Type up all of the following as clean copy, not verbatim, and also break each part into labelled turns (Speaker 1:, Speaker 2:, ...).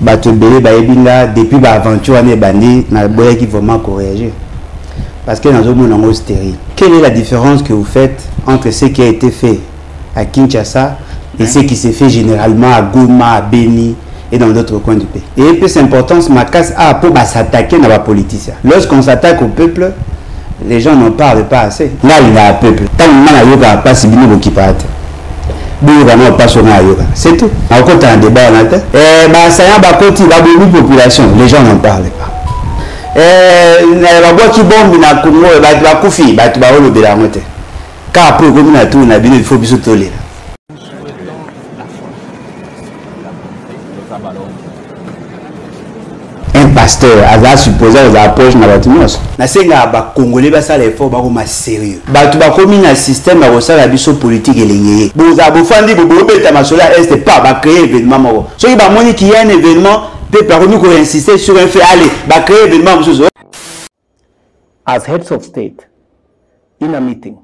Speaker 1: Batobele Baebinga depuis l'aventure année bandi na boya qui vraiment réagir parce que dans un monde stérile. Quelle est la différence que vous faites entre ce qui a été fait à Kinshasa et ce qui s'est fait généralement à Goma, à Beni et dans d'autres coins du pays? Et puis c'est important, ma casse a pour s'attaquer dans la politicien. Lorsqu'on s'attaque au peuple, les gens n'en parlent pas assez. Là il y a un peuple. Tant que il n'y a pas si bien qui parle. C'est tout. Encore un débat en tête. Ça y a beaucoup de population. Les gens n'en parlent pas. La boîte qui bombe na Congo, la Koufi, tu vas le bélamote. Car après, comme on a tout, on a bien, il faut bien se tolérer. Un pasteur, a supposé aux approches dans la Timos. Na senga ba Congolais ba ça l'effort ba comme sérieux. Ba tu ba comme un système ba ça la biso politique elengé. Bo za bo fandi bo beta masola est pas ba créer événement moko. So ba moni qui y a un événement, peuple a remis ko insister sur un fait aller, ba créer événement monsieur.
Speaker 2: As heads of state in a meeting,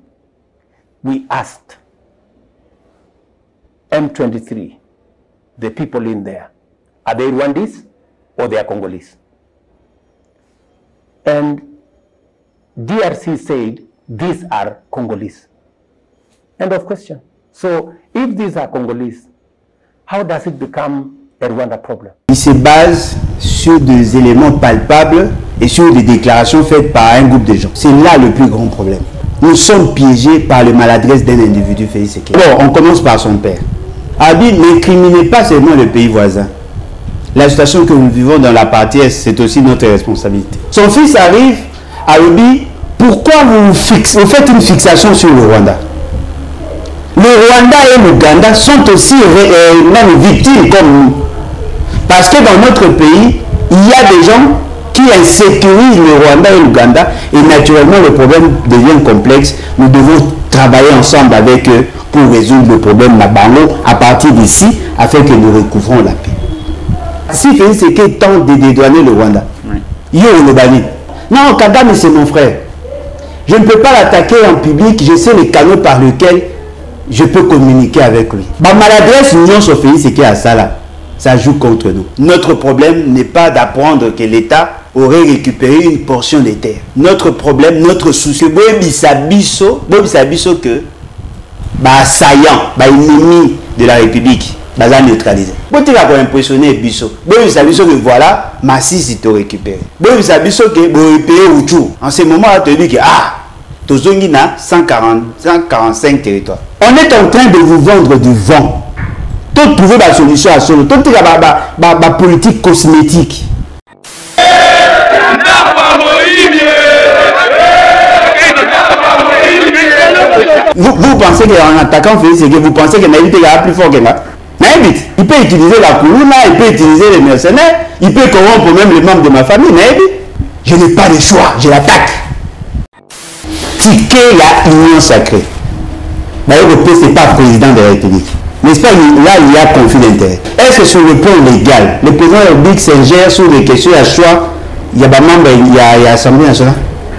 Speaker 2: we asked M23, the people in there, are they Rwandese or they are Congolese? And DRC said, these are Congolese. End of question. So, if these are Congolese, how does it become a Rwanda problem?
Speaker 1: Il se base sur des éléments palpables et sur des déclarations faites par un groupe de gens. C'est là le plus grand problème. Nous sommes piégés par le maladresse d'un individu, Félix Sekedi. Bon, on commence par son père. Abi, n'incriminez pas seulement le pays voisin. La situation que nous vivons dans la partie Est, c'est aussi notre responsabilité. Son fils arrive à Obi, pourquoi vous faites une fixation sur le Rwanda? Le Rwanda et l'Ouganda sont aussi même victimes comme nous. Parce que dans notre pays, il y a des gens qui insécurisent le Rwanda et l'Ouganda et naturellement le problème devient complexe. Nous devons travailler ensemble avec eux pour résoudre le problème Mabango à partir d'ici afin que nous recouvrons la paix. Si Félix Sekedi tente de dédouaner le Rwanda, yo le bani. Non, Kagame c'est mon frère. Je ne peux pas l'attaquer en public, je sais les canaux par lesquels je peux communiquer avec lui. Ma maladresse, l'Union sur Félix Sekedi à ça là, ça joue contre nous. Notre problème n'est pas d'apprendre que l'État aurait récupéré une portion des terres. Notre problème, notre souci, c'est que assaillant, ennemi de la République, neutralisé. Vous avez impressionné Bisso. Vous savez que voilà, Massis est récupéré. Vous savez que vous repayez Ouchou. En ce moment, tu dis que Tozongina 145 territoires. On est en train de vous vendre du vent. Tout trouver la solution à solo. Tout la politique cosmétique. Vous pensez qu'en attaquant Félix Sekedi, vous pensez que Naïbit est plus fort que moi? Naïbit, il peut utiliser la Kourouna, il peut utiliser les mercenaires, il peut corrompre même les membres de ma famille. Naïbit, je n'ai pas de choix, je l'attaque. Ticket la union sacrée. D'ailleurs, le ce n'est pas président de la République. N'est-ce pas, là, il y a conflit d'intérêt. Est-ce que sur le plan légal, le président de la République s'ingère sur des questions à choix? Il y a des membres, il y a l'Assemblée nationale.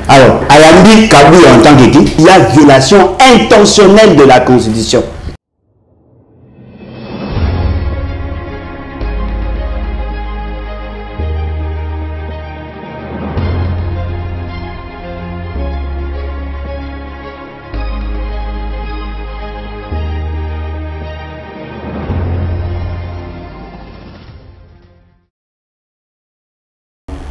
Speaker 1: Alors, Ayambi Kabou en tant qu'équipe, il y a violation intentionnelle de la Constitution.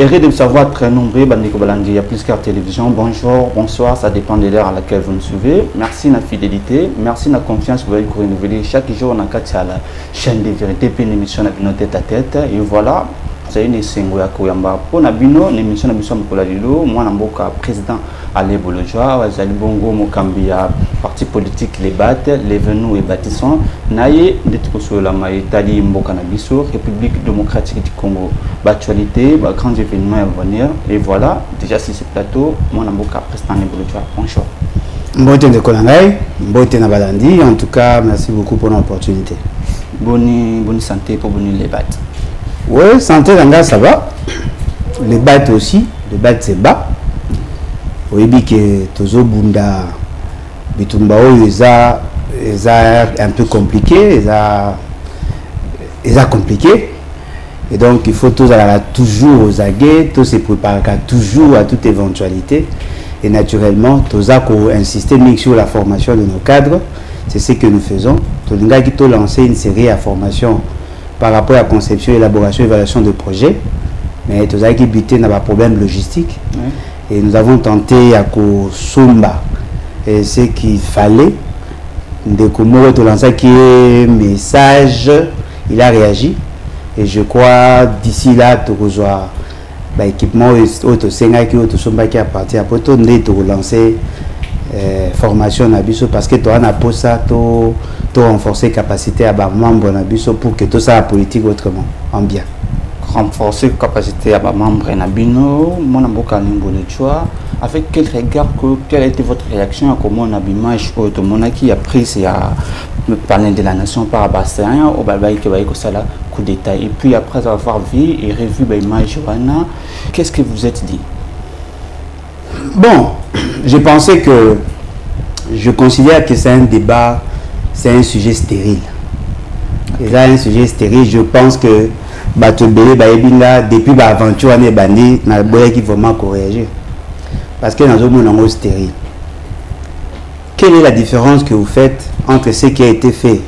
Speaker 3: Heureux de vous savoir très nombreux, Bandeko Balandi, il y a plus qu'à télévision. Bonjour, bonsoir, ça dépend de l'heure à laquelle vous nous suivez. Merci de la fidélité, merci de la confiance que vous avez renouvelée. Chaque jour, on a à la chaîne de vérité, puis une émission avec nos tête à tête. Et voilà, c'est une émission pour Nabino, une émission de Mkolalilo. Moi, je suis président Alain Bolojwa, Zali Bongo, Mokambia, parti politique, les battes, les venus et bâtissants. Naye, d'être sur la Maïtali Mbokanabiso, République démocratique du Congo. Actualité, grands événements à venir. Et voilà, déjà sur ce plateau, moi, je suis président Alain Bolojwa. Bonjour.
Speaker 1: Bonjour de Kolangai, bonjour Nabalandi. En tout cas, merci beaucoup pour l'opportunité.
Speaker 3: Bonne santé pour les battes.
Speaker 1: Oui, santé, ça va. Les battes aussi, les battes c'est bas. Oui, que Tozo Bunda, Bitumbao, ils ont un peu compliqué, ils ont compliqué. Et donc, il faut tous aller toujours aux aguets, tous se préparer toujours à toute éventualité. Et naturellement, tous insister sur la formation de nos cadres. C'est ce que nous faisons. Tous les qui ont lancé une série de formation par rapport à la conception, élaboration, évaluation de projets. Mais tous qui buté dans un problème logistique. Et nous avons tenté à Sumba et ce qu'il fallait. De comment tu lancer qui est message, il a réagi. Et je crois d'ici là, tu reçois l'équipement qui a parti après tu lancer formation parce que tu as un ça, tu renforcer capacité à membres pour que tout ça la politique autrement en bien.
Speaker 3: Renforcer capacité à membres Nabino, mon amboka de choix. Avec quel regard, quelle a été votre réaction à comment on a l'image qui a pris à me parler de la nation par Abasséen au Balbaï qui va ça là coup d'état et puis après avoir vu et revu l'image Johanna, qu'est-ce que vous êtes dit?
Speaker 1: Bon, je pensais que je considère que c'est un débat, c'est un sujet stérile. Et là, un sujet stérile, je pense que depuis l'aventure, on est banni, on a vraiment réagir. Parce que dans un monde stérile. Quelle est la différence que vous faites entre ce qui a été fait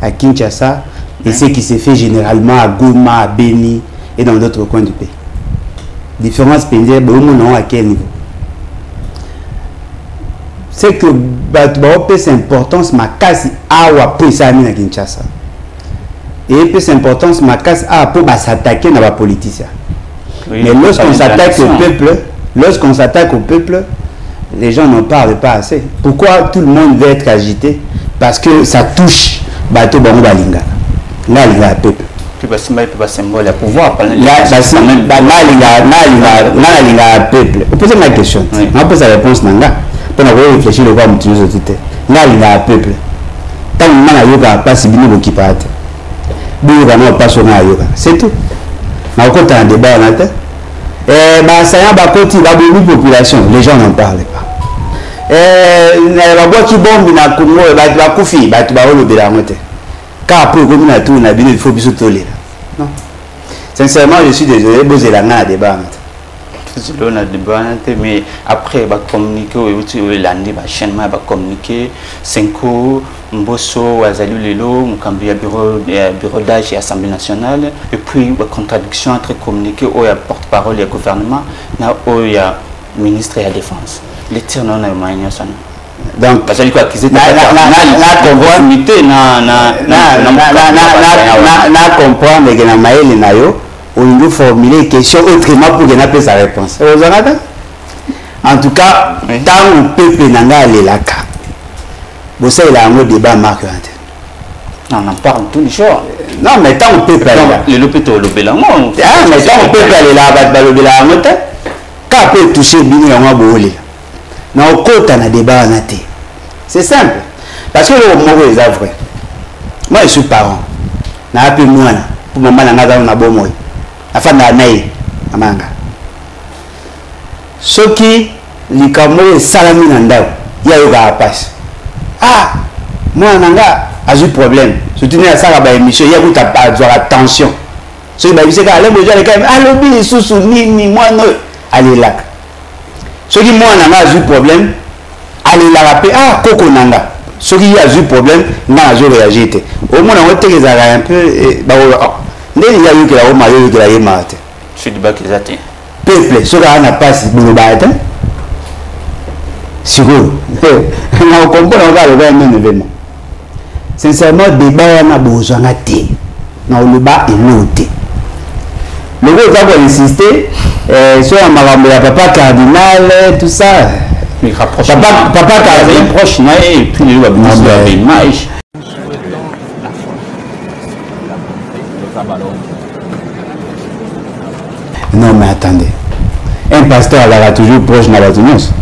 Speaker 1: à Kinshasa et ce qui s'est fait généralement à Goma, à Beni et dans d'autres coins du pays? Différence pendant à quel niveau? C'est que c'est importance ma casse à Kinshasa. Et puis c'est importance ma casse à pour s'attaquer dans la politicien. Oui, mais lorsqu'on s'attaque au peuple, les gens n'en parlent pas assez. Pourquoi tout le monde veut être agité? Parce que ça touche Bato Bango Balinga. Là, il y a un peuple.
Speaker 3: Puis bah c'est symbole à pouvoir.
Speaker 1: Là, il y a un peuple. Vous posez ma question. On pose la réponse nanga. Pour avoir réfléchi le voir mutueux société. Là, il y a un peuple. Tant que on n'a pas si bien qui part. C'est tout. Mais quand on a un débat en tête, ça y a la population, les gens n'en parlent pas. La boîte qui bombe, il car après, il faut se tolérer. Non. Sincèrement, je suis désolé, vous avez un débat.
Speaker 3: Mais après, va communiquer la chaîne va communiquer 5 Mbosso, Azalou Lelo, Mukambia bureau d'âge et Assemblée nationale, et puis la contradiction entre communiquer où il y a porte-parole et gouvernement, là où il y a ministre et la défense. Les tirs non sont
Speaker 1: donc,
Speaker 3: parce que quoi qu'ils étaient
Speaker 1: comprendre que na maël na yo on doit formuler une question autrement pour que na puisse sa réponse. En tout cas, tant le peuple nanga les laka. Vous savez là un débat marquant.
Speaker 3: On en parle tous les jours.
Speaker 1: Non mais tant le peuple là.
Speaker 3: Le l'hôpital le belango.
Speaker 1: Ah mais tant le peuple là va le belango ta. Quand peut toucher bini on va bolé. Na okota na débat na té. C'est simple. Parce que le mot est vrai. Moi je suis parent. Na appelé moi là pour maman na nga na bomoy. Afin na naï amanga. Ce qui les camerounais salami nandao ya yoga passe. Ah moi nanga a eu problème. Surtout na ça ba émission ya kuta pas de attention. Ce qui ba biseka aller mo jale quand même allo bi susu ni moi no allez là. Ce qui moi nanga a eu problème allez la rappeler ah koko nanga. Ce qui a eu problème n'a jamais réagi. Au moins on te les a un peu ba ndeni ya yo que la oma yo que la yemate.
Speaker 3: Feedback exact.
Speaker 1: Peuple ce gars n'a pas si bon baïta. Sigo. On comprend on va le voir même événement. Sincèrement débat na besoin na té. Na le bas et l'autre. Le gars va insister sur un marambo ya papa cardinal tout ça.
Speaker 3: Mais rapproche.
Speaker 1: Papa cardinal
Speaker 3: proche na et puis il va bien image.
Speaker 1: Non mais attendez. Un pasteur a toujours proche de la Batinos.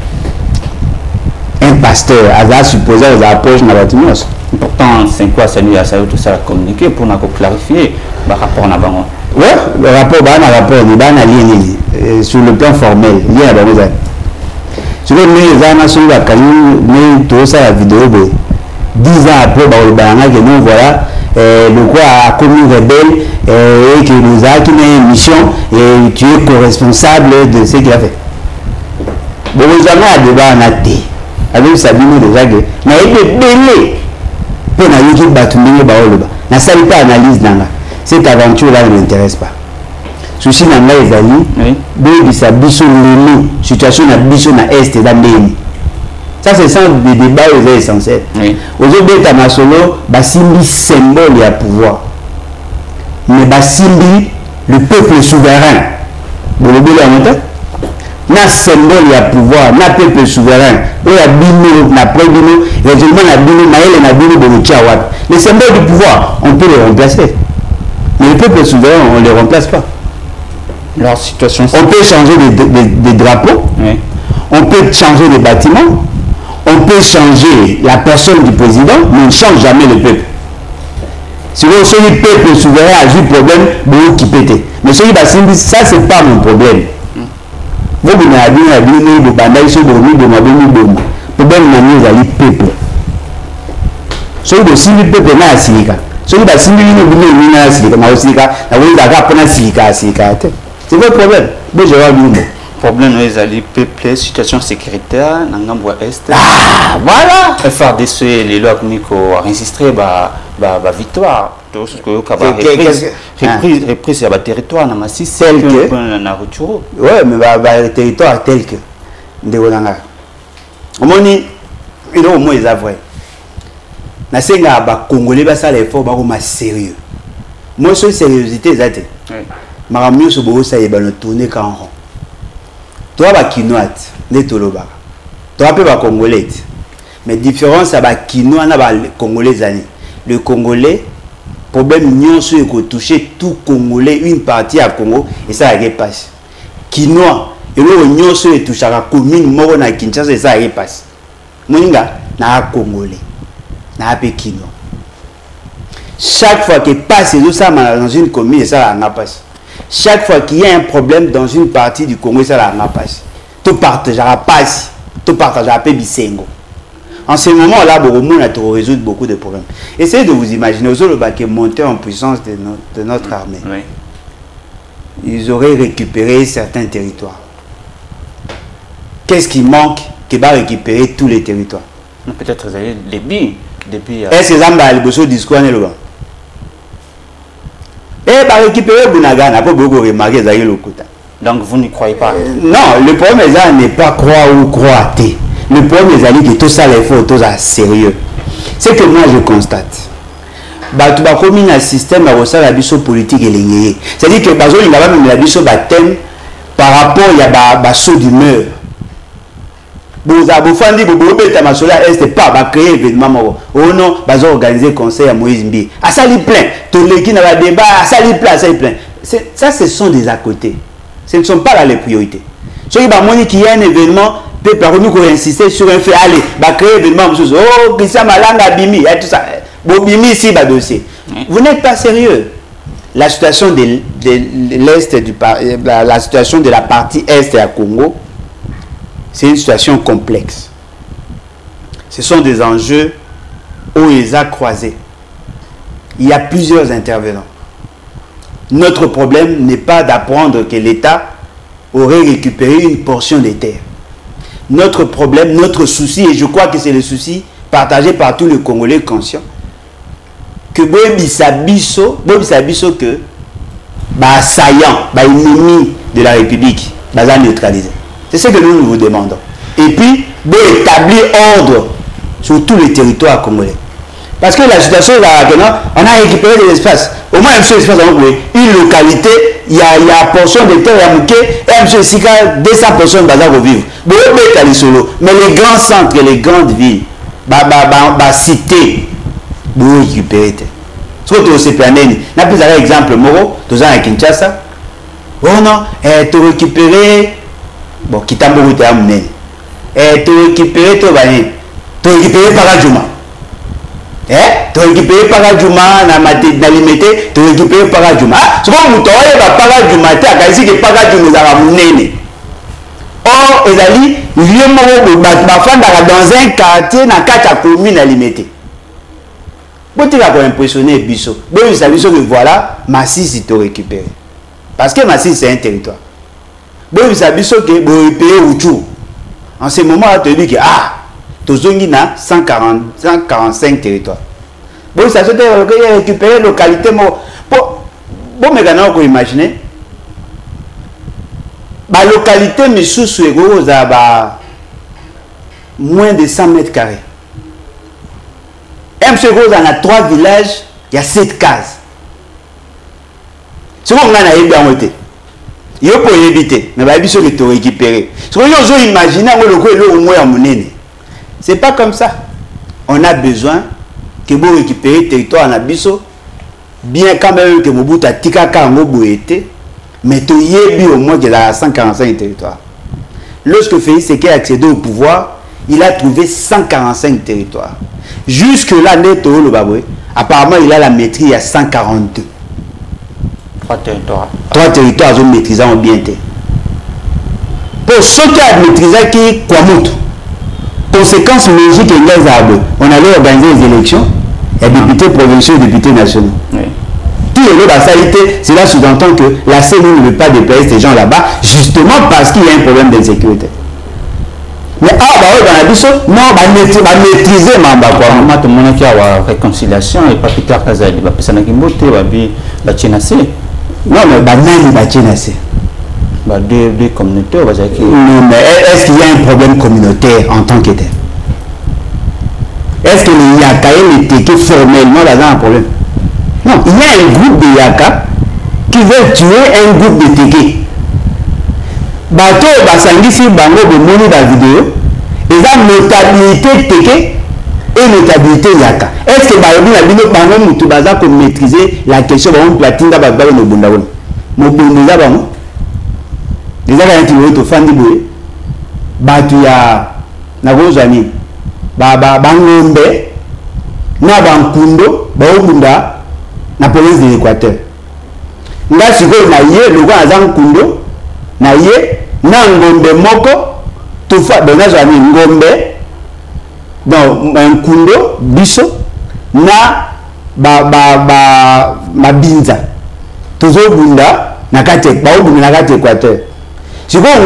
Speaker 1: Un pasteur a supposé qu'il est proche de la Batinos.
Speaker 3: Pourtant, c'est quoi ça lui a tout ça à communiquer pour nous clarifier le rapport na bango.
Speaker 1: Ouais, le rapport ni ban allié sur le plan formel, il y a des choses. Sur le plan sur la canine, mais tout ça la vidéo 10 ans après le banana que nous voilà le quoi a commis rebelle et que nous avons une mission et tu es co-responsable de ce qu'il a fait. Bon, vous avez un débat en athée. Avec Sabine déjà que mais il est belé pour na yuki batumbe baoloba. Na sali pas analyse nanga. Cette aventure là ne m'intéresse pas. Souci nanga ezali de bisa biso lelo situation na biso na est da mbeni. Ça c'est ça des débats essentiels. Aujourd'hui ta masolo basimbi symbole ya pouvoir. Mais basimbi le peuple souverain. Bon le belo amata na symbole ya pouvoir na peuple souverain oya bino na problème règlement na bino maele na bino bolucha wapi les symboles du pouvoir on peut les remplacer mais le peuple souverain on les remplace pas.
Speaker 3: Leur situation
Speaker 1: on peut changer des drapeaux on peut changer des bâtiments on peut changer la personne du président mais on ne change jamais le peuple. Si vous savez le peuple souverain a eu problème beaucoup qui pète mais celui qui ça c'est pas mon problème. Vous avez dit que vous avez dit que vous avez dit que vous avez dit que peuple. Si vous avez dit que vous avez dit que vous avez dit que c'est votre problème.
Speaker 3: problème est les peuple situation sécuritaire dans l'Ouest.
Speaker 1: Ah voilà.
Speaker 3: FRDC les lois qu'on a enregistré bah victoire. Reprise à la territoire na massi
Speaker 1: tel que
Speaker 3: na retour.
Speaker 1: Ouais mais bah territoire tel que ndengolanga. Omoni il au moins est vrai. Na senga ba congolais ba ça l'effort ba ko sérieux. Moi sur sérieuxité zate. Maramio so bo ça yeba no tourner quand rond. Toi ba kinoat ne toloba. Toi pe ba congolais. Mais différence à ba kinoa na ba congolais zani. Le Congolais, problème nyonso eko toucher tout Congolais, une partie à Congo et ça repasse. Kinoa, et le nyonso e touche à commune moro na Kinshasa et ça repasse. Moninga na Congolais, na pe Kinoa. Chaque fois que passe dans une commune et ça la passe. Chaque fois qu'il y a un problème dans une partie du Congo ça la passe. Tout partagera passe, tout partagera pe bisengo. En ce moment-là, on a résoudre beaucoup de problèmes. Essayez de vous imaginer, aux autres qui est monté en puissance de notre armée. Oui. Ils auraient récupéré certains territoires. Qu'est-ce qui manque qui va récupérer tous les territoires?
Speaker 3: Peut-être depuis.
Speaker 1: Est-ce que ça va le discours là? Et va récupérer Bunagana, après beaucoup remarquer ça le côté.
Speaker 3: Donc vous n'y croyez pas?
Speaker 1: Non, le problème n'est pas croire ou croire. Le problème est que tout ça les faut tout ça sérieux. C'est que moi je constate. Bah tu vas comme un système à ressortir la biso politique et lignée. C'est-à-dire que par exemple il y a même la biso thème par rapport il y a bah saut d'humeur. Vous avez dit que vous pouvez ma sola est pas bah créer événement oh non bah organiser conseil à Moïse Mbi. À ça il plein. Tout le qui n'a débat à ça il plein, ça il plein. Ça ce sont des à côté. Ce ne sont pas là les priorités. Ceux qui va montrer qu'il y a un événement peut par nous insister sur un fait allez bah créer événement oh Christian Malanga bimi et tout ça bon bimi ici bah dossier vous n'êtes pas sérieux. La situation de l'est du la situation de la partie est à Congo c'est une situation complexe. Ce sont des enjeux où ils ont croisé. Il y a plusieurs intervenants. Notre problème n'est pas d'apprendre que l'État aurait récupéré une portion des terres. Notre problème, notre souci, et je crois que c'est le souci partagé par tous les Congolais conscients, que Boebisabiso que assaillant, ennemi de la République, neutralisé. C'est ce que nous vous demandons. Et puis, d'établir ordre sur tous les territoires congolais. Parce que la situation est là, on a récupéré des espaces. Au moins, un seul espace, une localité, il y a une portion de terre à Mouké, et un seul Sika, 200 personnes vont vivre. Mais les grands centres, les grandes villes, cités, vous récupérez. Ce que tu sais, n'a plus un exemple, Moro, tu as un Kinshasa. Oh non, tu récupéré, bon, Kitambo, tu as amené. Tu récupéré, tu récupéré par Adjouma. Tu récupères par Adjouma, na limité, tu récupères par Adjouma. Ah, souvent, vous avez par Adjouma, tu as dit que par Adjouma, vous avez amené. Or, ezali lieu moko bafanda dans un quartier na kati ya commune limité. Pour te impressionner Bisso. Bon, vous savez que voilà, Massis il te récupéré. Parce que Massis c'est un territoire. Bon, vous savez que vous récupérez Ouchou. En ce moment, tu dis que Tozongina 145 territoires. Bon, ça se fait récupérer localité. Bon, mais quand on imagine, la localité, mais sous moins de 100 mètres carrés. M. Rose en a 3 villages, il y a 7 cases. C'est comme on a évité. Il faut éviter, mais il faut récupérer. Ce que vous imaginez, c'est pas comme ça. On a besoin que vous récupérez le territoire en Abisso, bien quand même que vous avez Tikaka en Oboété, mais tu y es au moins qu'il a 145 territoires. Lorsque Félix Séké a accédé au pouvoir, il a trouvé 145 territoires. Jusque-là, apparemment, il a la maîtrise à 142.
Speaker 3: 3 territoires.
Speaker 1: 3 territoires ont maîtrisé en bien été. Pour ceux qui ont maîtrisé qui est Kwamout, conséquence logique et les arbres, on allait organiser les élections, et députés provinciaux et députés nationaux. Oui. Tout le monde cela sous-entend que la CENI ne veut pas déployer ces gens là-bas, justement parce qu'il y a un problème d'insécurité. Mais dans la biso, non, maîtriser Mamba quoi.
Speaker 3: Moi, tout le monde qui a la réconciliation et pas plus tard que ça, il va passer à la Kimbote, il va tchénasser.
Speaker 1: Non, mais il va tchénasser.
Speaker 3: Deux communautés, on va dire.
Speaker 1: Non, mais est-ce qu'il y a un problème communautaire en tant que tel? Est-ce que les Yaka et les Teke formellement là un problème? Non, il y a un groupe de Yaka qui veut tuer un groupe de Teke. Bateau Basangisi Bango de Moni la vidéo, et la notabilité Teke et notabilité Yaka. Est-ce que Barobi la vidéo par exemple tout bazar pour maîtriser la question de platine d'Ababa no Bundawon? Mon Bundeza Bango. Les gens qui ont fait des bouées, Batuya, Nagozani, Bangombe, Nabankundo, Baobunda, na province de l'Équateur. Nga siko na ye, le gars Azan Kundo, na ye, na Ngombe Moko, tout fa, ben Nazani Ngombe, donc Nkundo, Biso, na Mabinza, Tozo Bunda, na kate, Baobunda na kate Équateur. Si vous avez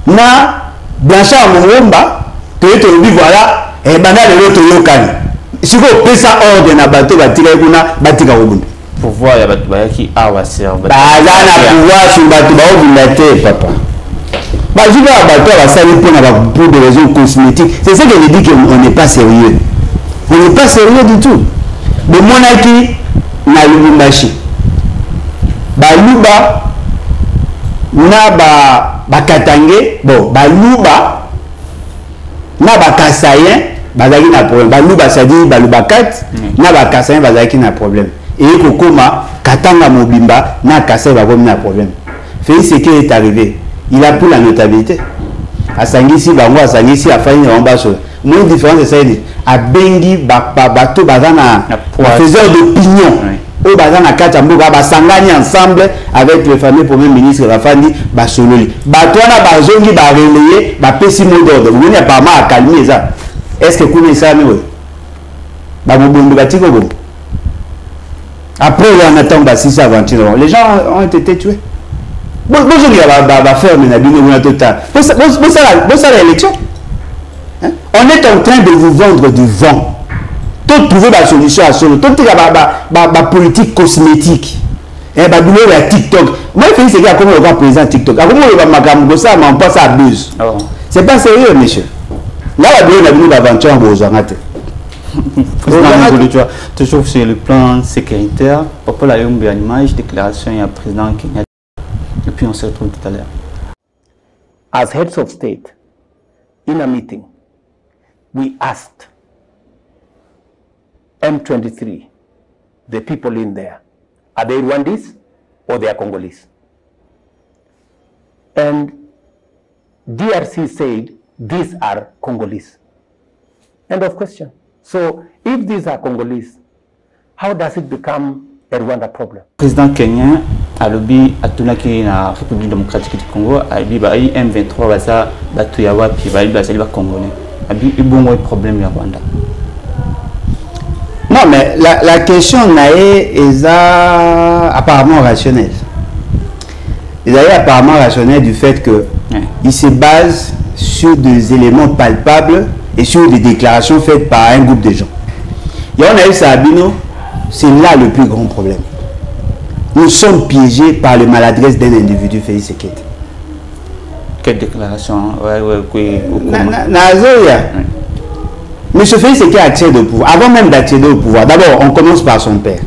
Speaker 1: na Blanchard Mongomba, que vous avez voilà, et banal de l'autre local. Si vous avez ça ordre na bateau, batika Obunda.
Speaker 3: Pouvoir, il y a qui a aussi.
Speaker 1: Pouvoir sur bateau, papa. Je vais à bateau, pour des raisons cosmétiques. C'est ça que je dis qu'on n'est pas sérieux. On n'est pas sérieux du tout. Le monarchie n'a Lubumbashi. Baluba. Na Katange, bon, Baluba, na Kasayen, bazaki na problème. Baluba ça dit Balubakat, na Kasayen bazaki na problème. Et Kokoma, Katanga Mobimba, na Kasayen bazaki na problème. Félix Séké est arrivé, il a pris la notabilité. A Sangisi, Bango, a Sangisi, a failli en bas sur. Mon différence c'est ça, à Bengi, Bato, Bazana, faiseur d'opinion. Au bazar na Katamboga basangani ensemble avec le fameux premier ministre Rafandi Basololi. Batwana bazongi ba relayer ba pesi mot d'ordre. Vous n'avez pas mal à calmer ça. Est-ce que vous connaissez ça mais ba bobondo batiko bon. Après on attend ba six aventures. Les gens ont été tués. Bon je va faire mais na bino na total. Pour ça l'élection. On est en train de vous vendre du vent. Tout trouver la solution à ça. Tout la politique cosmétique. Et bah la TikTok. Moi je fais comment on va présenter TikTok. Comment on va magambo ça mais on passe à buzz. C'est pas sérieux monsieur. Là la bien la aventure aux arnates.
Speaker 3: Toujours sur le plan sécuritaire, papa la une image déclaration il y a président Kenya. Et puis on se retrouve tout à l'heure.
Speaker 2: As heads of state in a meeting we asked M23, the people in there, are they Rwandese or they are Congolese? And DRC said these are Congolese. End of question. So if these are Congolese, how does it become a Rwanda problem?
Speaker 3: Président kenyan a lobby à tunaki na République démocratique du Congo a dit bah M23 baza batuya wapi ba baza ba congolais. A dit il bon problème ya Rwanda.
Speaker 1: Non, mais la question est apparemment rationnelle. Et d'ailleurs, apparemment rationnelle du fait que il se base sur des éléments palpables et sur des déclarations faites par un groupe de gens. Et on a eu ça à Bino, c'est là le plus grand problème. Nous sommes piégés par les maladresses d'un individu, Félix Sekete.
Speaker 3: Quelle déclaration?
Speaker 1: Monsieur Félix Sekete accède au pouvoir. Avant même d'accéder au pouvoir, d'abord, on commence par son père.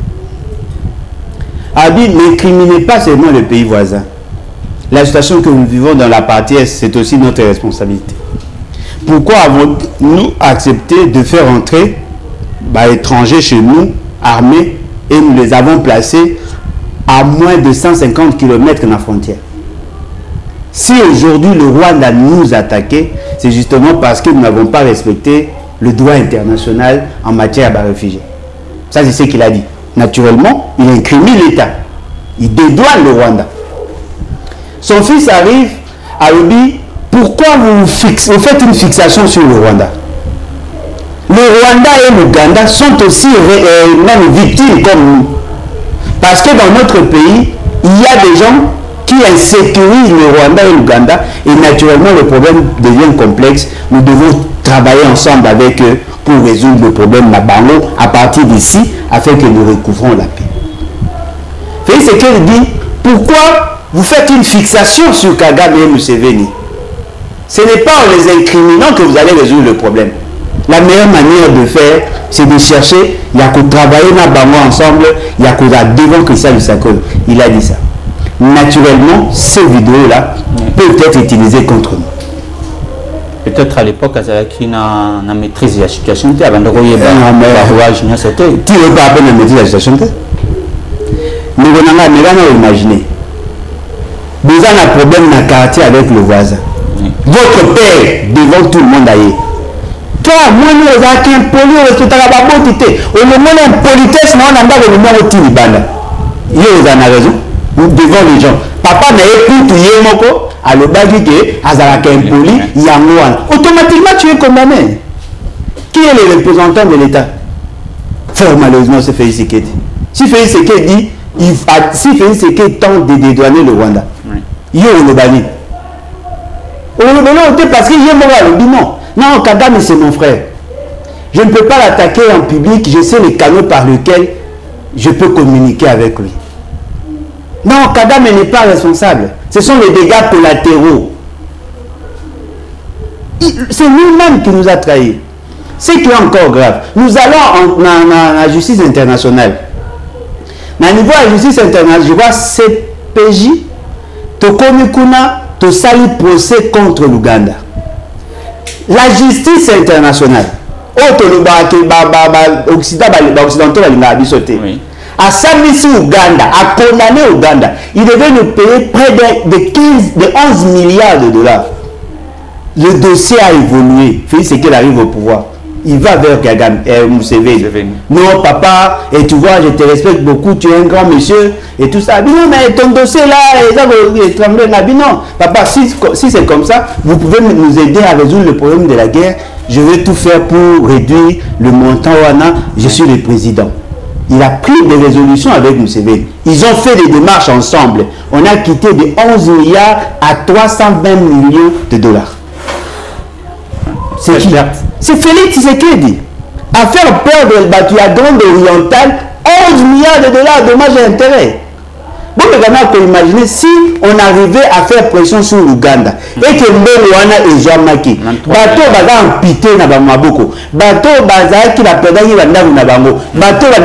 Speaker 1: Abi, n'incriminez pas seulement le pays voisin. La situation que nous vivons dans la partie Est, c'est aussi notre responsabilité. Pourquoi avons-nous accepté de faire entrer étrangers chez nous, armés, et nous les avons placés à moins de 150 km de la frontière? Si aujourd'hui le Rwanda nous attaquait, c'est justement parce que nous n'avons pas respecté le droit international en matière de réfugiés. Ça, c'est ce qu'il a dit. Naturellement, il incrimine l'État. Il dédouane le Rwanda. Son fils arrive à lui, pourquoi vous faites une fixation sur le Rwanda? Le Rwanda et l'Ouganda sont aussi même victimes comme nous. Parce que dans notre pays, il y a des gens qui insécurisent le Rwanda et l'Ouganda et naturellement le problème devient complexe. Nous devons travailler ensemble avec eux pour résoudre le problème Nabango à partir d'ici afin que nous recouvrons la paix. Félix Sekete dit, pourquoi vous faites une fixation sur Kagame et Museveni? Ce n'est pas en les incriminant que vous allez résoudre le problème. La meilleure manière de faire, c'est de chercher, il y a qu'à travailler ensemble, il y a qu'à devant Christian Lusakolo. Il a dit ça. Naturellement, ces vidéos-là peuvent être utilisées contre nous.
Speaker 3: Peut-être à l'époque, il y a une maîtrise de la situation. Tu veux
Speaker 1: pas appeler la maîtrise de la situation? Nous allons imaginer. Vous avez un problème dans le quartier avec le voisin. Votre père, devant tout le monde ailleurs. Toi, moi, nous avons qu'un poli, on a une politesse, on a raison. Devant les gens. Papa n'a écouté Yemoko, à l'obagité, à Zalakempoli, Yangouan. Automatiquement, tu es condamné. Qui est le représentant de l'État? Fort malheureusement, c'est Félix Sekete. Si Félix Sekete dit, si Félix Sekete tente de dédouaner le Rwanda, il y a le bani. Parce qu'il y a le dit non. Non, Kagame, c'est mon frère. Je ne peux pas l'attaquer en public. Je sais les canaux par lesquels je peux communiquer avec lui. Non, Kagame n'est pas responsable. Ce sont les dégâts collatéraux. C'est nous-mêmes qui nous a trahis. Ce qui est encore grave. Nous allons dans la justice internationale. Dans le niveau de la justice internationale, je vois CPJ, Tokomikuna, Tosali procès contre l'Ouganda. La justice internationale, occidentaux, a Samisi Ouganda, a condamné Ouganda. Il devait nous payer près de 11 milliards de dollars. Le dossier a évolué. Félix Sekete arrive au pouvoir. Il va vers Kagame, Museveni. Non, papa, et tu vois, je te respecte beaucoup, tu es un grand monsieur, et tout ça. Non, mais ton dossier là, non, papa, si c'est comme ça, vous pouvez nous aider à résoudre le problème de la guerre. Je vais tout faire pour réduire le montant Wana. Je suis le président. Il a pris des résolutions avec Museveni. Ils ont fait des démarches ensemble. On a quitté de 11 milliards à 320 millions de dollars. C'est qui? C'est Félix Tshisekedi. À faire perdre la grande orientale 11 milliards de dollars de dommages et intérêts. Bon, maintenant, on peut imaginer si on arrivait à faire pression sur l'Ouganda et que Mbouana et Jean-Maki, bateau baga ampité na bamaboko, bateau baza qui la pédale na bango, bateau va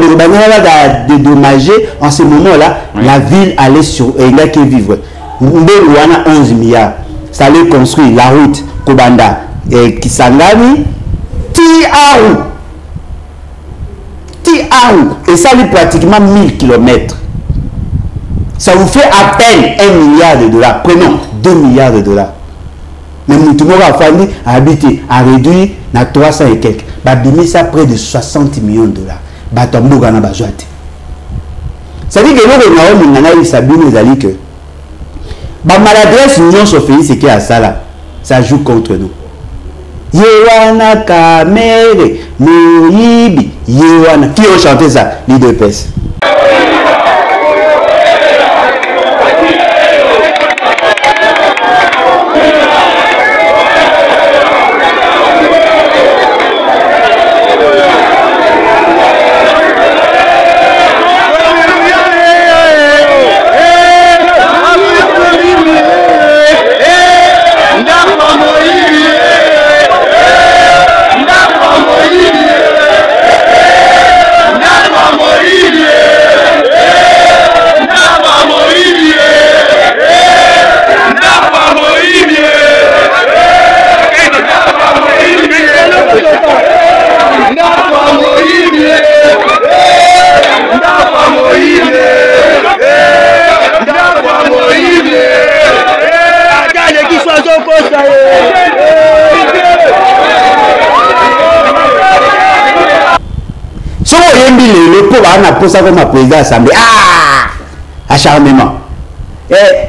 Speaker 1: dédommager en ce moment-là, la ville allait sur et vivre. Mbouana 11 milliards, ça allait construire la route Kobanda et Kisangani, Tiaou, et ça lui pratiquement 1000 km. Ça vous fait à peine 1 milliard de dollars. Prenons 2 milliards de dollars. Mais Moutoumora a fallu habiter, à réduire à 300 et quelques. Babimi ça près de 60 millions de dollars. Batambo gana bajoate. Ça dit que nous avons eu Sabine Zali que maladresse union sur Félix Sekete à ça là, ça joue contre nous. Yewana Kamere, Moïbi, Yewana. Qui ont chanté ça? L'IDPS. Le pauvre a posé ça comme président de l'Assemblée. Ah! Acharnement.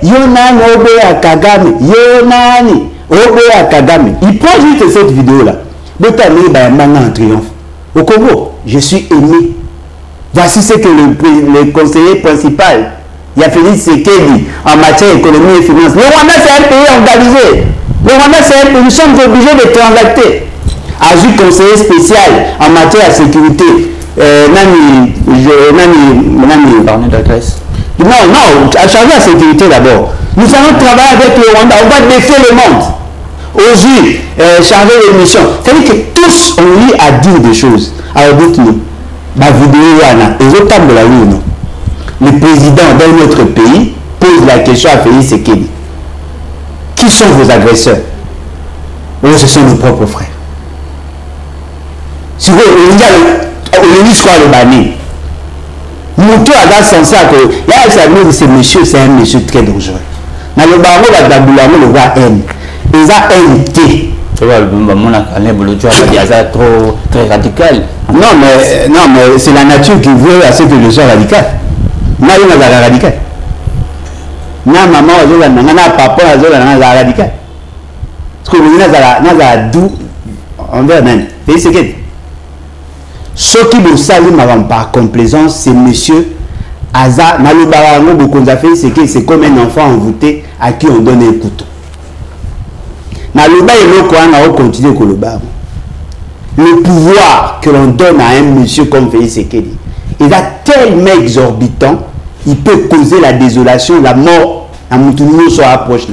Speaker 1: Yonani Obe à Kagame. Yonani Obe à Kagame. Il prend juste cette vidéo-là. Botani Bayamanga en triomphe. Au Congo, je suis aimé. Voici ce que le conseiller principal, Félix Tshisekedi, en matière d'économie et finance. Le Rwanda, c'est un pays organisé. Le Rwanda, c'est un pays. Nous sommes obligés de transacter. Ajout conseiller spécial en matière de sécurité. Nani
Speaker 3: de Grèce.
Speaker 1: Non, à charger la sécurité d'abord. Nous allons travailler avec le Rwanda, on va défier le monde. Aujourd'hui, charger les missions. C'est-à-dire que tous ont eu à dire des choses. Alors dites-nous, la vidéo et autant de la rue, non. Le président d'un autre pays pose la question à Félix Tshisekedi. Qui sont vos agresseurs? Oh, ce sont nos propres frères. Si vous le banni. Moutou a censé que là, ce monsieur, c'est un monsieur très dangereux. Dans le barreau, le roi aime. Ils ont haine.
Speaker 3: Très radical.
Speaker 1: Non, mais c'est la nature qui veut à ce que je sois radical. Moi, je suis radical. Na maman, na papa, je suis radical. Parce que je suis doux envers même. Et c'est que ce qui vous salue par complaisance, c'est monsieur Aza Maloubarango Bokonzafe, c'est comme un enfant envoûté à qui on donne un couteau. Le pouvoir que l'on donne à un monsieur comme Félix Tshisekedi, il a tellement exorbitant, il peut causer la désolation, la mort, à Moutoumou soit approche.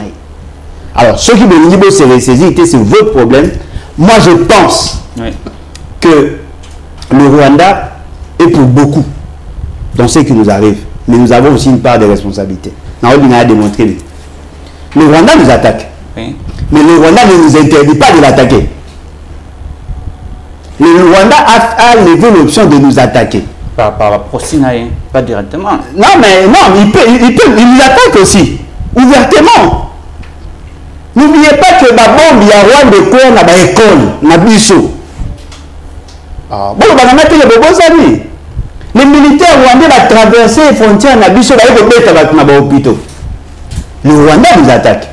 Speaker 1: Alors, ceux qui me disent se ressaisir, c'est votre problème. Moi, je pense que le Rwanda est pour beaucoup dans ce qui nous arrive. Mais nous avons aussi une part de responsabilité. On a démontré. Le Rwanda nous attaque. Oui. Mais le Rwanda ne nous interdit pas de l'attaquer. Le Rwanda a levé l'option de nous attaquer.
Speaker 3: Par Procinaï, pas directement.
Speaker 1: Non, mais non, il nous attaque aussi. Ouvertement. N'oubliez pas que la bombe, il y a Rwanda de quoi on a une école, on a biso. Bon, les militaires rwandais vont traverser les frontières na biso ba hôpitaux. Le Rwanda nous attaque.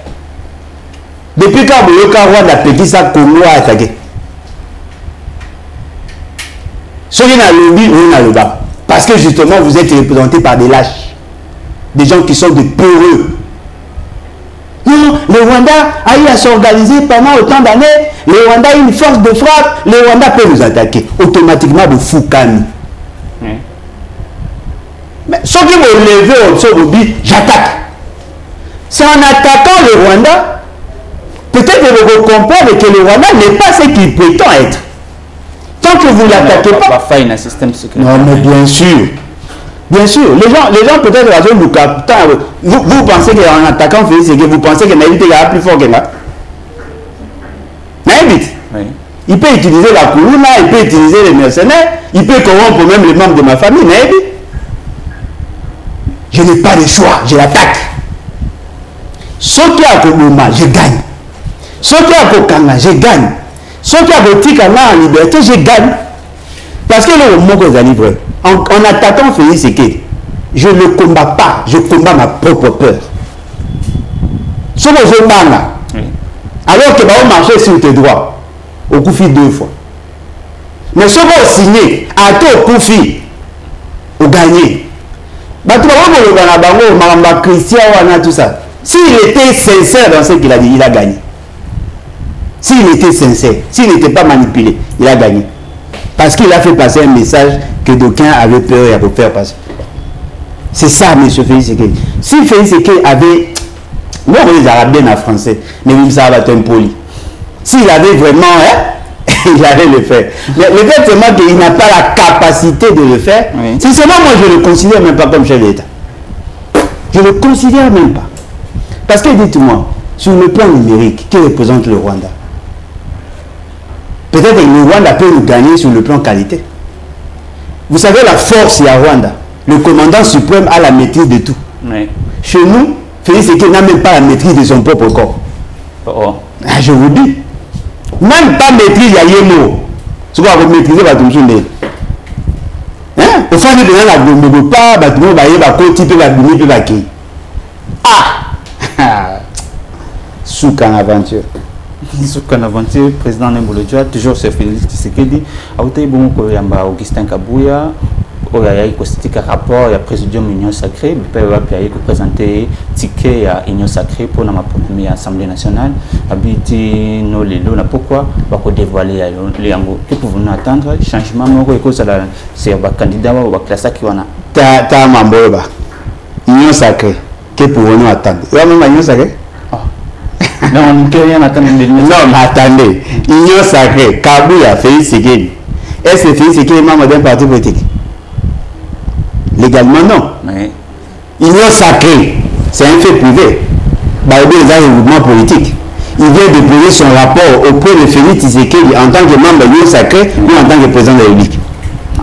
Speaker 1: Depuis quand le Rwanda petit ça Congo a attaqué. Ceux qui n'ont lobby, on a le bas. Parce que justement vous êtes représentés par des lâches, des gens qui sont de peureux. Non, le Rwanda a eu à s'organiser pendant autant d'années. Le Rwanda a une force de frappe. Le Rwanda peut nous attaquer automatiquement de Fukami. Mais ceux qui vont lever au lobby, j'attaque. C'est en attaquant le Rwanda, peut-être que vous comprenez que le Rwanda n'est pas ce qu'il prétend être. Tant que vous ne l'attaquez pas. Non, mais bien sûr. Bien sûr, les gens peut-être vous pensez qu'en attaquant Félix Tshisekedi, vous pensez que Naïbit est plus fort que là. Naïbit, il peut utiliser la Koulouna, il peut utiliser les mercenaires, il peut corrompre même les membres de ma famille. Naïbit, je n'ai pas de choix, je l'attaque. Ce qui a Koulouma, je gagne. Ce qui a Kokanga, je gagne. Ce qui a Botikana en liberté, je gagne. Parce que le moment que vous allez vrai. En attaquant Félix Tshisekedi, je ne combats pas, je combats ma propre peur. Ce que je bats, alors que va marcher sur tes droits. au Koufi 2 fois. Mais ce qu'on signé, à tout Koufi, au gagné. Christian, tout ça. S'il était sincère dans ce qu'il a dit, il a gagné. S'il était sincère, s'il n'était pas manipulé, il a gagné. Parce qu'il a fait passer un message que d'aucuns avaient peur et avaient faire passer. C'est ça, M. Félix Sekedi. Si Félix Sekedi avait... Moi, on les Arabiens en français, mais même ça va être impoli. S'il avait vraiment... il allait le faire. Mais le fait seulement qu'il n'a pas la capacité de le faire, oui. C'est seulement moi, je ne le considère même pas comme chef d'État. Je ne le considère même pas. Parce que dites-moi, sur le plan numérique, qui représente le Rwanda? Peut-être que le Rwanda peut nous gagner sur le plan qualité. Vous savez, la force, il y a Rwanda. Le commandant suprême a la maîtrise de tout. Oui. Chez nous, Félix Sekedi n'a même pas la maîtrise de son propre corps. Oh. Ah, je vous dis. Même pas maîtrise, il y a Yémo. Ce qu'on va maîtriser, va tout le hein? Au fond, il y a pas, va tout le monde, va continuer, va venir, va qui. Ah! Souk en aventure.
Speaker 3: Souk en aventure, président Nembolo-Djoua, toujours ce Félix Tshisekedi. A été bon pour Yamba Augustin Kabouya. Il y a un rapport, il y a présidium Union Sacrée, il y a présenté ticket à Union Sacrée pour la première Assemblée nationale. Habiti no lelo na pourquoi va dévoiler les ango. Que pouvons-nous attendre? Changement c'est un candidat ou un classe qui wana.
Speaker 1: Ta mamboba. Union Sacrée. Que pouvons-nous attendre? Il y a même Union Sacrée?
Speaker 3: Non, on ne peut rien attendre.
Speaker 1: Non, mais attendez. Union Sacrée, Kabouya, Félix Sekedi. Est-ce que Félix Sekedi est membre d'un parti politique? Légalement, non. Oui. Union Sacrée, c'est un fait privé. Baoubé est un mouvement politique. Il vient de déposer son rapport auprès de Félix Tshisekedi en tant que membre de l'Union Sacrée ou en tant que président de la République.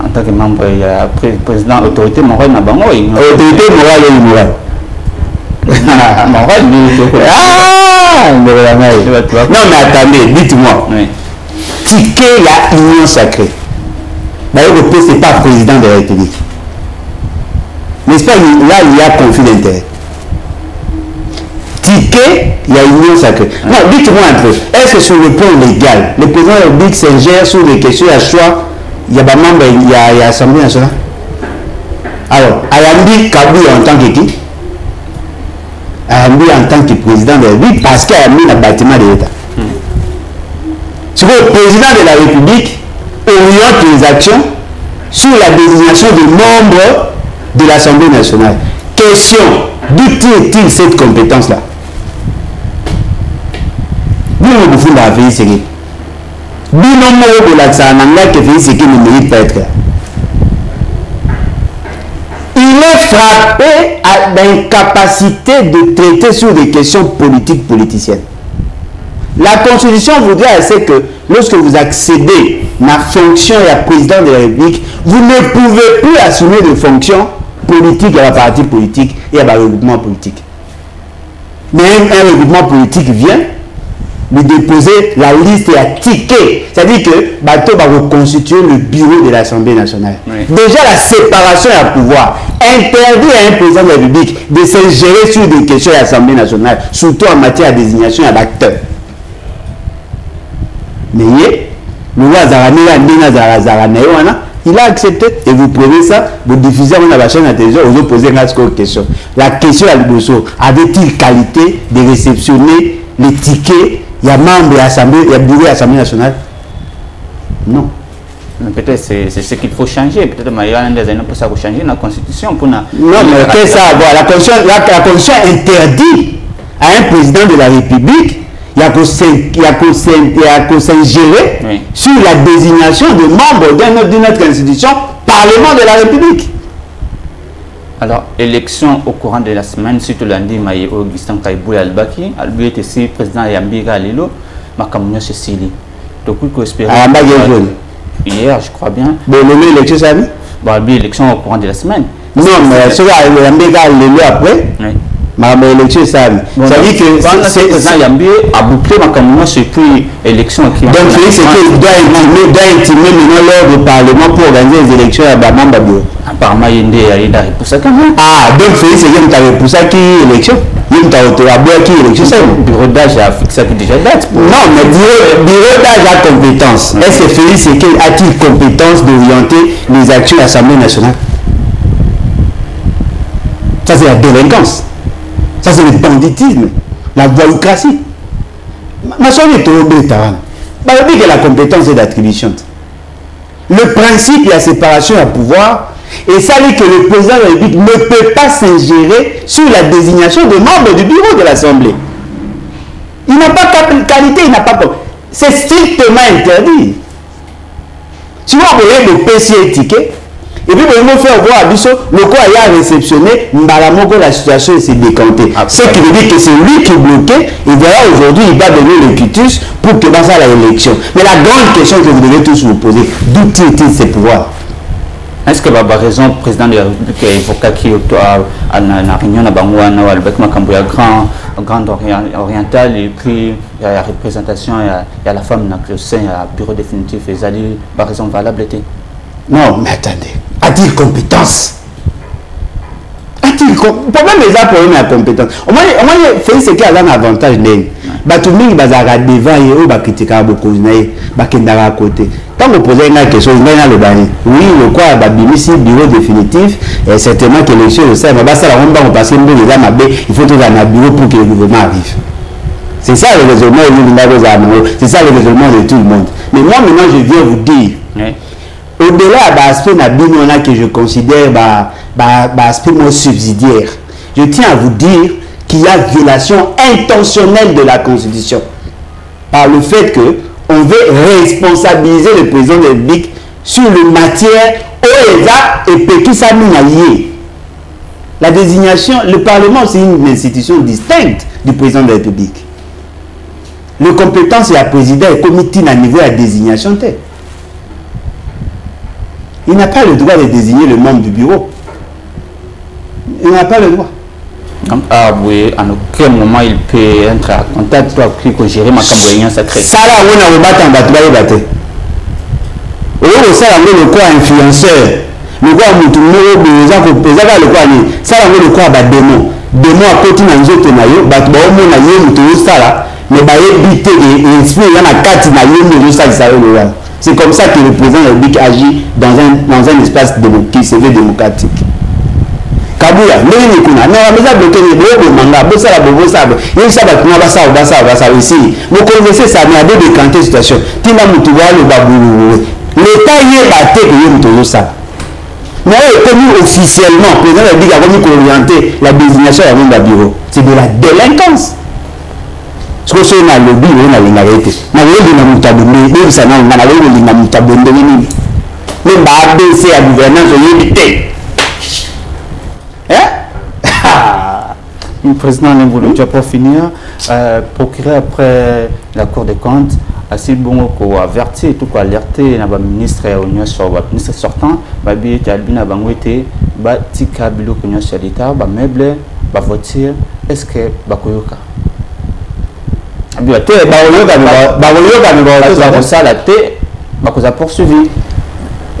Speaker 3: En tant que membre, il y a président, autorité morale,
Speaker 1: autorité morale et immorale. Non, mais attendez, dites-moi. Oui. Ticket, la Union Sacrée. Baoubé, ce n'est pas président de la République. N'est-ce pas, là, il y a conflit d'intérêt. Ticket, il y a Union Sacrée. Non, dites-moi un peu, est-ce que sur le plan légal, le président de la République s'ingère sur les questions à choix, il y a des membres, il y a l'Assemblée nationale? Alors, Ayambi Kabouya en tant que qui? Ayambi en tant que président de la République, parce qu'Ayambi a un bâtiment de l'État. C'est que le président de la République oriente les actions sur la désignation des membres de l'Assemblée nationale. Question, d'où tire-t-il cette compétence-là? Nous, nous pouvons la Félix Sekedi. Nous, nous, de la que Félix Sekedi ne mérite pas être là. Il est frappé à l'incapacité de traiter sur des questions politiques politiciennes. La Constitution voudrait c'est que lorsque vous accédez à la fonction et à président de la République, vous ne pouvez plus assumer de fonctions politique à la partie politique et à la regroupement politique. Mais un regroupement politique vient lui déposer la liste et la ticket. C'est-à-dire que Bateau va reconstituer le bureau de l'Assemblée nationale. Oui. Déjà la séparation à pouvoir interdit à un président de la République de s'ingérer sur des questions de l'Assemblée nationale, surtout en matière de désignation à l'acteur. Mais le roi Zarani, il a accepté et vous prenez ça, vous diffusez dans la chaîne de télévision, vous posez une question. La question à l'Iboso, avait-il qualité de réceptionner les tickets, il y a membre de l'Assemblée, il y a bureau de l'Assemblée nationale? Non.
Speaker 3: Peut-être c'est ce qu'il faut changer. Peut-être qu'il y a des années pour ça pour changer la Constitution. Pour
Speaker 1: non, mais qu'est-ce que ça va? La Constitution interdit à un président de la République il y a qu'on s'ingérer oui. Sur la désignation de membres d'une autre institution, Parlement de la République.
Speaker 3: Alors, élection au courant de la semaine, surtout lundi, Maïe Augustin Kaibouya Albaki, Albi est ici, président Yambiga Lelo, Makamounio Cécilie. Donc, il faut espérer. Hier, je crois bien.
Speaker 1: Bon, l'élection, ça a mis?
Speaker 3: Bon, Albi, élection au courant de la semaine.
Speaker 1: Non, mais ce que Yambiga Lelo après. Oui. Mais l'élection, ça a mis. Ça dit que
Speaker 3: c'est président Yambi a bouclé Makamounio depuis l'élection qui
Speaker 1: donc, Félix Sekedi doit intimer maintenant l'ordre du Parlement pour organiser les élections à Bamamba.
Speaker 3: Apparemment, il y a une réponse à quand même.
Speaker 1: Ah, donc Félix Sekedi a réponse à qui élection? Il Bim Taoto a bloqué l'élection.
Speaker 3: Le bureau d'âge a fixé déjà date.
Speaker 1: Non, mais bureau d'âge a compétence. Est-ce que Félix Sekei a-t-il compétence d'orienter les actions de l'Assemblée nationale? Ça, c'est la délinquance. Ça, c'est le banditisme. La voyoucratie. Ma soeur est trop bête. Bah, on dit que la compétence est d'attribution. Le principe de la séparation à pouvoir, et ça dit que le président de la République ne peut pas s'ingérer sur la désignation des membres du bureau de l'Assemblée. Il n'a pas qualité, il n'a pas... C'est strictement interdit. Si vous voyez le PC ticket, et puis vous allez faire voir le quoi il a réceptionné, la situation s'est décantée. Ce qui veut dire que c'est lui qui est bloqué, et voilà aujourd'hui il va donner le quitus pour que dans ça l'élection. Mais la grande question que vous devez tous vous poser, d'où tire-t-il ses pouvoirs?
Speaker 3: Est-ce que la raison le président de la République a évoqué qui à la réunion à Bangouana ou avec Makamboya grand oriental et puis il y a la représentation, il y a la femme dans le sein, il y a le bureau définitif et ça dit la raison valable était?
Speaker 1: Non, mais attendez. A-t-il compétence? A-t-il compétence? Le problème est là pour la compétence. Au moins, Félix Sekei a un avantage. Tout le monde va devant et va critiquer beaucoup. À côté. Quand vous posez une question, vous avez le bani. Oui, le quoi, ici, bureau définitif, et certainement que l'élection, je sais, mais ça, on passe il faut trouver un bureau pour que le gouvernement arrive. C'est ça le raisonnement, c'est ça le raisonnement de tout le monde. Mais moi, maintenant, je viens vous dire. Oui. Au-delà de l'aspect que je considère l'aspect subsidiaire, je tiens à vous dire qu'il y a violation intentionnelle de la Constitution par le fait qu'on veut responsabiliser le président de la République sur les matières où et qui s'amènent. La désignation, le Parlement, c'est une institution distincte du président de la République. Le compétence et la présidence est comité à niveau de la désignation. Il n'a pas le droit de désigner le membre du bureau. Il n'a pas le droit.
Speaker 3: Donc, oui, à aucun moment il peut être en contact pour gérer ma campagne secrète.
Speaker 1: Ça là, on a rebattu en bataille. Oui, ça là, le quoi influenceur. Le quoi, le quoi, ça là, le quoi, démon. Démon à côté de nous autres, mais c'est comme ça que le président de la République agit dans un espace qui se veut démocratique. Kabouya, vous connaissez ça, mais à deux décanter situation. L'État y est battu que ça. Mais comme officiellement, le président de la République a voulu orienter la désignation à la bureau. C'est de la délinquance. Ce que c'est un lobby, on a l'ingarité. On a l'ingarité, ça n'a pas l'ingarité. Même ABC à gouvernance, on y est.
Speaker 3: Le président Nemboulou, pour finir, procurer après la Cour des comptes, assez bon pour avertir, tout quoi alerter, le ministre ministre sortant, babi qui a bien abangoué, batika bilo qu'on sur l'État, meuble, voiture, est-ce que bakoyoka? Ça la thé, bakoza poursuivi.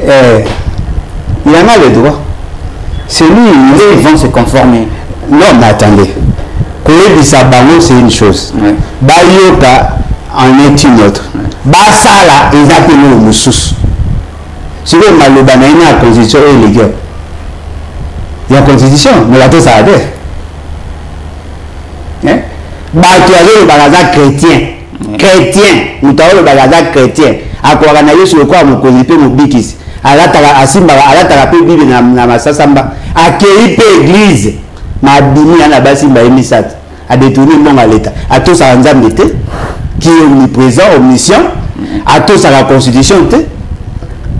Speaker 1: Il en a le droit. C'est lui,
Speaker 3: ils vont se conformer.
Speaker 1: Non, mais attendez. C'est une chose. Bayoka en est une autre. Basala, ils appellent le Moussous. Si vous avez la constitution est légale. Il y a constitution, mais la tête ça a l'air. Le bagaza chrétien. Chrétien. Nous avons le bagaza chrétien. À quoi on a sur le quoi mon cosipé mon bikis. À la asimba, à la tarape bible na masasamba. À quelle église? Ma bini à la base simba emisat. À détourner mon à l'État. À tous à Nzambe qui est omniprésent, omniscient. À tous à la constitution.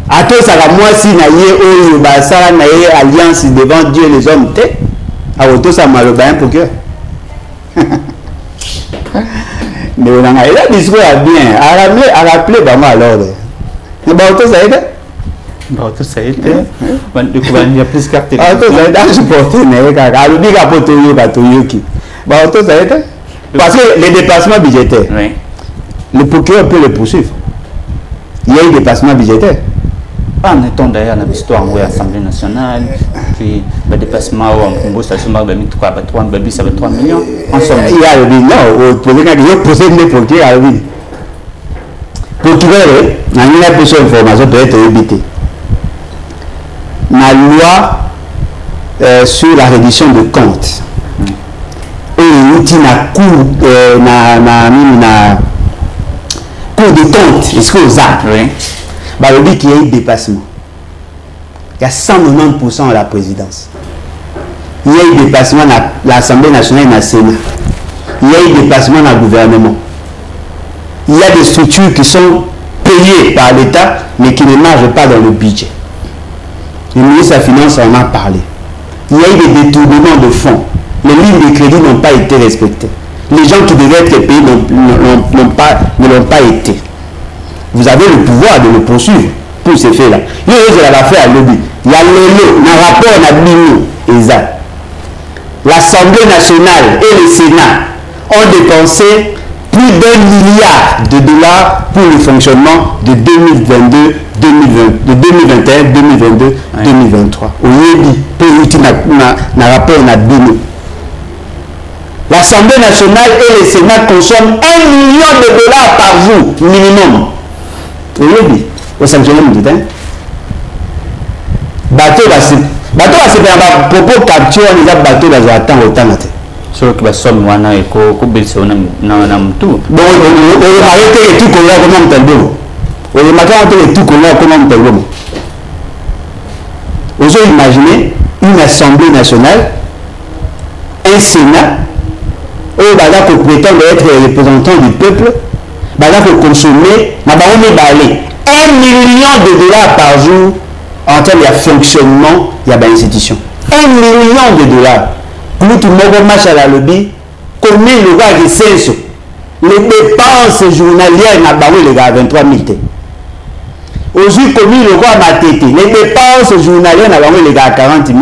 Speaker 1: À tous à la moi si naïe ou basara naïe alliance devant Dieu et les hommes. À tous à malobain pour que. Mais on a un discours bien. À rappeler à l'ordre. Mais tout ça a été.
Speaker 3: Tout ça a été. Il y a plus carte.
Speaker 1: Tout ça a été. Tout ça a été. Parce que les déplacements budgétaires, le procureur peut le poursuivre. Il y a eu des déplacements budgétaires.
Speaker 3: En étant d'ailleurs dans l'histoire de l'Assemblée nationale, puis le déplacement au Congo, ça se marque de 3 millions. Ensemble.
Speaker 1: Il y a le bilan, pour les gens qui ont posé des pour qui a le bilan. Pour qui veut, il y a une information peut être évitée. La loi sur la reddition de comptes. Et l'outil na cour de compte, est-ce que vous avez? Bah, le dit qu'il y a eu dépassement. Il y a 190% à la présidence. Il y a eu dépassement à l'Assemblée nationale et au Sénat. Il y a eu dépassement dans le gouvernement. Il y a des structures qui sont payées par l'État, mais qui ne marchent pas dans le budget. Le ministre de la Finance en a parlé. Il y a eu des détournements de fonds. Les lignes de crédit n'ont pas été respectées. Les gens qui devaient être payés ne l'ont pas été. Vous avez le pouvoir de le poursuivre pour ces faits-là. Il y a l'affaire à lobby. Il y a le rapport à Bino et ça. L'Assemblée nationale et le Sénat ont dépensé plus d'1 milliard de dollars pour le fonctionnement de 2022, 2021, 2022, 2023. Au lieu pour le rapport à Bino. L'Assemblée nationale et le Sénat consomment 1 million de dollars par jour minimum. Oui, au sanctionnement du temps. Bateau va se faire un propos capture, on a bateau dans un temps autant.
Speaker 3: Sur le somme, on a un peu tout.
Speaker 1: Bon, on va arrêter les tout qu'on a comme un tableau. On va arrêter les tout qu'on a comme un tableau. Vous imaginez une Assemblée nationale, un Sénat, où on prétend être représentant du peuple. Il faut consommer 1 million de dollars par jour en termes de fonctionnement de l'institution. 1 million de dollars. Pour tout le monde marche à la lobby, combien le gars qui sait ça? Les dépenses journalières n'a pas les gars 23 000. Aujourd'hui, combien le gars m'a tété? Les dépenses journalières n'a pas les gars 40 000.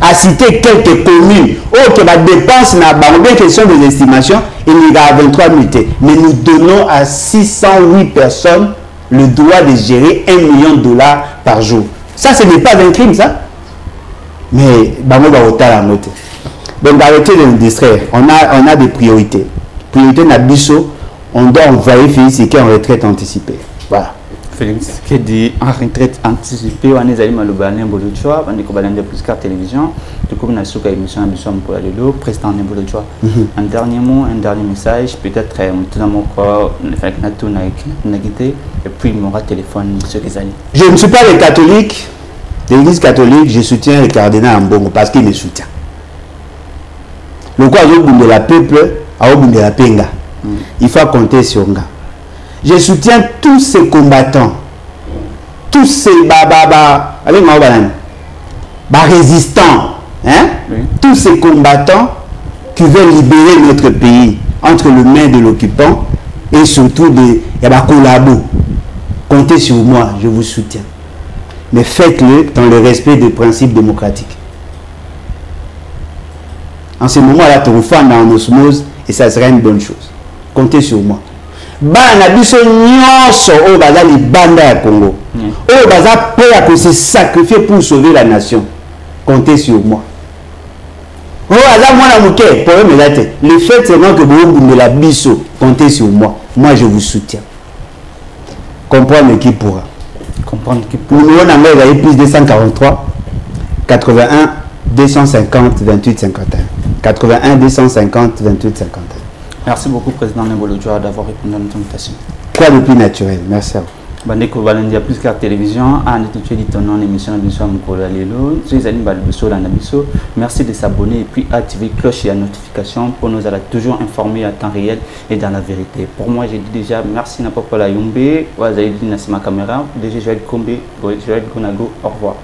Speaker 1: À citer quelques communes qui va dépenses n'a pas bien que ce sont des estimations. Il y a 23 000. Mais nous donnons à 608 personnes le droit de gérer 1 million de dollars par jour. Ça, ce n'est pas un crime, ça. Mais, donc, arrêtez de nous distraire. On a des priorités. Priorité Nabiso, on doit envoyer Félix qui est en retraite anticipée. Voilà.
Speaker 3: Félix qui dit en retraite anticipée, on est allé à l'Obalien Bolochoa, on est allé à Plus Carte Télévision, du coup on a souka émission pour aller là, président de Bolochoa. Un dernier mot, un dernier message, peut-être tout dans mon corps, et puis il m'aura téléphone sur les années.
Speaker 1: Je ne suis pas le catholique, l'église catholique, je soutiens le cardinal Mbongo parce qu'il me soutient. Le quoi de la peuple, de la penga. Il faut compter sur moi. Je soutiens tous ces combattants, tous ces résistants, hein? Oui. Tous ces combattants qui veulent libérer notre pays entre les mains de l'occupant et surtout des collabos. Comptez sur moi, je vous soutiens. Mais faites-le dans le respect des principes démocratiques. En ce moment-là, tu vous fais en osmose et ça sera une bonne chose. Comptez sur moi. Bana biso nyonso o baza li banda ya Congo. O baza prêt à se sacrifier pour sauver la nation. Comptez sur moi. O baza mwana muke problème là. Le fait c'est que vous me la biso, comptez sur moi. Moi je vous soutiens. Comprendre qui pourra.
Speaker 3: Comprendre qui pourra.
Speaker 1: Nous on a mis plus 243 81 250 28 51. 81 250 28 51.
Speaker 3: Merci beaucoup, Président Nebolojoa, d'avoir répondu à notre invitation.
Speaker 1: Quoi de plus naturel? Merci à vous.
Speaker 3: Bandeko Valendia Plus Carte Télévision, en émission d'émission merci de s'abonner et puis activer cloche et la notification pour nous être toujours informés à temps réel et dans la vérité. Pour moi, j'ai dit déjà merci à Papa Yumbe, Wazaïdi Nassima Caméra, déjà Joël Kombe, Joël Gonago, au revoir.